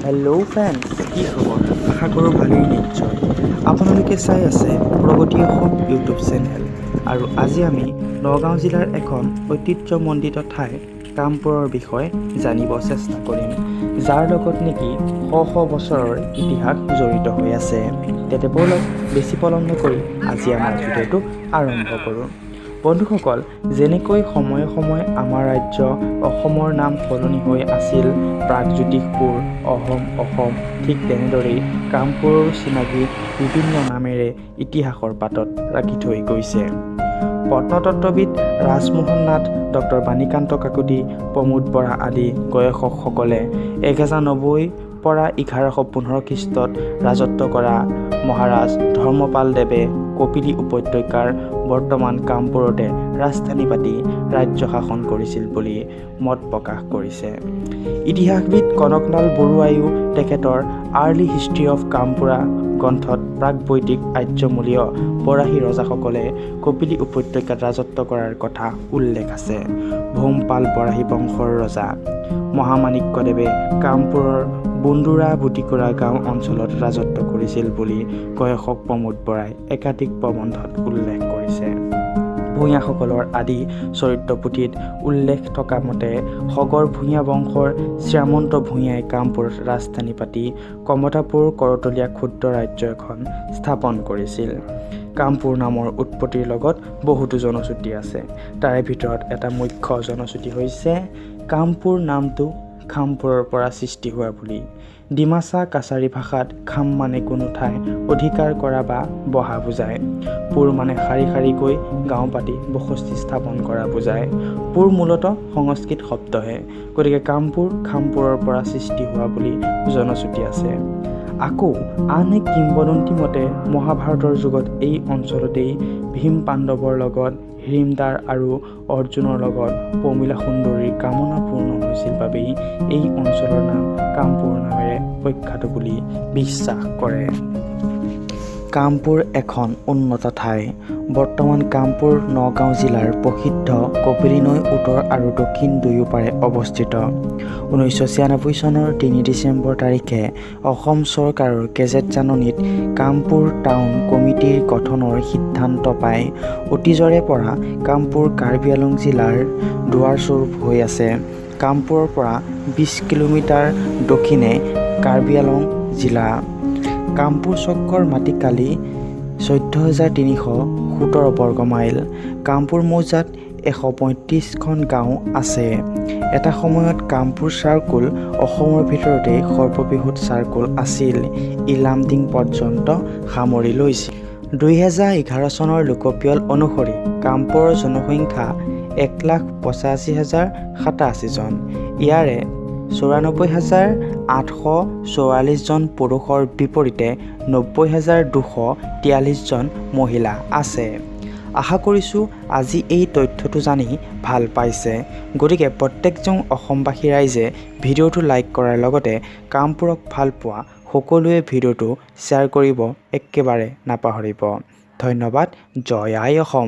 Hello' friends, কি খবৰ? আশা কৰোঁ ভালেই নিশ্চয়। আপোনালোকে চাই আছে প্ৰগতি অসম ইউটিউব চেনেল। আৰু আজি আমি নগাঁও জিলাৰ এখন ঐতিহ্যমণ্ডিত ঠাই কামপুৰৰ বিষয়ে জানিব চেষ্টা কৰিম, যাৰ লগত নেকি শ বছৰৰ ইতিহাস জড়িত হৈ আছে। তেতে ব'লক বেছি পলম নকৰি আজি আমাৰ ভিডিঅ'টো আৰম্ভ কৰোঁ। বন্ধুসকল, যেনেকৈ সময়ে সময়ে আমাৰ ৰাজ্য অসমৰ নাম সলনি হৈ আছিল প্ৰাগজ্যোতিষপুৰ, অসম, ঠিক তেনেদৰেই কামপুৰৰ চিনাকি বিভিন্ন নামেৰে ইতিহাসৰ পাতত ৰাখি থৈ গৈছে। প্ৰত্নতত্ত্ববিদ ৰাজমোহন নাথ, ডক্টৰ বাণীকান্ত কাকতি, প্ৰমোদ বৰা আদি গৱেষকসকলে 1090 পৰা 1115 খ্ৰীষ্টত ৰাজত্ব কৰা মহাৰাজ ধৰ্মপালদেৱে কপিলী উপত্যকাৰ বৰ্তমান কামপুৰতে ৰাজধানী পাতি ৰাজ্য শাসন কৰিছিল বুলি মত প্ৰকাশ কৰিছে। ইতিহাসবিদ কনকলাল বৰুৱাইও তেখেতৰ আৰ্লি হিষ্ট্ৰী অফ কামপুৰা গ্ৰন্থত প্ৰাক-বৈদিক আৰ্যমূলীয় বৰাহী ৰজাসকলে কপিলী উপত্যকাত ৰাজত্ব কৰাৰ কথা উল্লেখ আছে। ভৌমপাল বৰাহী বংশৰ ৰজা মহামাণিক্যদেৱে কামপুৰৰ বুন্দুৰা বুটিকুৰা গাঁও অঞ্চলত ৰাজত্ব কৰিছিল বুলি গৱেষক প্ৰমোদ বৰাই একাধিক প্ৰবন্ধত উল্লেখ কৰিছে। ভূঞাসকলৰ আদি চৰিত্ৰ পুথিত উল্লেখ থকা মতে সগৰ ভূঞা বংশৰ শ্যামন্ত ভূঞাই কামপুৰত ৰাজধানী পাতি কমতাপুৰ কৰতলীয়া ক্ষুদ্ৰ ৰাজ্য এখন স্থাপন কৰিছিল। কামপুৰ নামৰ উৎপত্তিৰ লগত বহুতো জনশ্ৰুতি আছে। তাৰে ভিতৰত এটা মুখ্য জনশ্ৰুতি হৈছে কামপুৰ নামটো খামপুৰৰ পৰা সৃষ্টি হোৱা বুলি। ডিমাচা কাছাৰী ভাষাত খাম মানে কোনো ঠাই অধিকাৰ কৰা বা বহা বুজায়। পুৰ মানে শাৰী শাৰীকৈ গাঁও পাতি বসতি স্থাপন কৰা বুজায়। পুৰ মূলতঃ সংস্কৃত শব্দহে, গতিকে কামপুৰ খামপুৰৰ পৰা সৃষ্টি হোৱা বুলি জনশ্ৰুতি আছে। আকৌ আন এক কিংবদন্তি মতে মহাভাৰতৰ যুগত এই অঞ্চলতেই ভীম পাণ্ডৱৰ লগত হিড়িম্বাৰ আৰু অৰ্জুনৰ লগত প্ৰমীলা সুন্দৰীৰ কামনা পূৰ্ণ হৈছিল বাবেই এই অঞ্চলৰ নাম কামপুৰ নামেৰে প্ৰখ্যাত বুলি বিশ্বাস কৰে। কামপুৰ এখন উন্নত ঠাই। বৰ্তমান কামপুৰ নগাঁও জিলাৰ প্ৰসিদ্ধ কপিলী নৈ উত্তৰ আৰু দক্ষিণ দুয়োপাৰে অৱস্থিত। 1996 চনৰ 3 ডিচেম্বৰ তাৰিখে অসম চৰকাৰৰ গেজেট জাননীত কামপুৰ টাউন কমিটিৰ গঠনৰ সিদ্ধান্ত পায়। অতীজৰে পৰা কামপুৰ কাৰ্বি আংলং জিলাৰ দুৱাৰস্বৰূপ হৈ আছে। কামপুৰৰ পৰা 20 কিলোমিটাৰ দক্ষিণে কাৰ্বি আংলং জিলা। কামপুৰ চক্ৰৰ মাটিকালি 14,317 বৰ্গ মাইল। কামপুৰ মৌজাত 135খন গাঁও আছে। এটা সময়ত কামপুৰ চাৰ্কুল অসমৰ ভিতৰতে সৰ্ববৃহৎ চাৰ্কুল আছিল। ই লামডিং পৰ্যন্ত সামৰি লৈছিল। 2011 চনৰ লোকপিয়ল অনুসৰি কামপুৰৰ জনসংখ্যা 1,85,087 জন। ইয়াৰে 94,844 জন পুৰুষৰ বিপৰীতে 90,243 জন মহিলা আছে। আশা কৰিছোঁ আজি এই তথ্যটো জানি ভাল পাইছে। গতিকে প্ৰত্যেকজন অসমবাসী ৰাইজে ভিডিঅ'টো লাইক কৰাৰ লগতে কামপুৰক ভাল পোৱা সকলোৱে ভিডিঅ'টো শ্বেয়াৰ কৰিব একেবাৰে নাপাহৰিব। ধন্যবাদ। জয় আই অসম।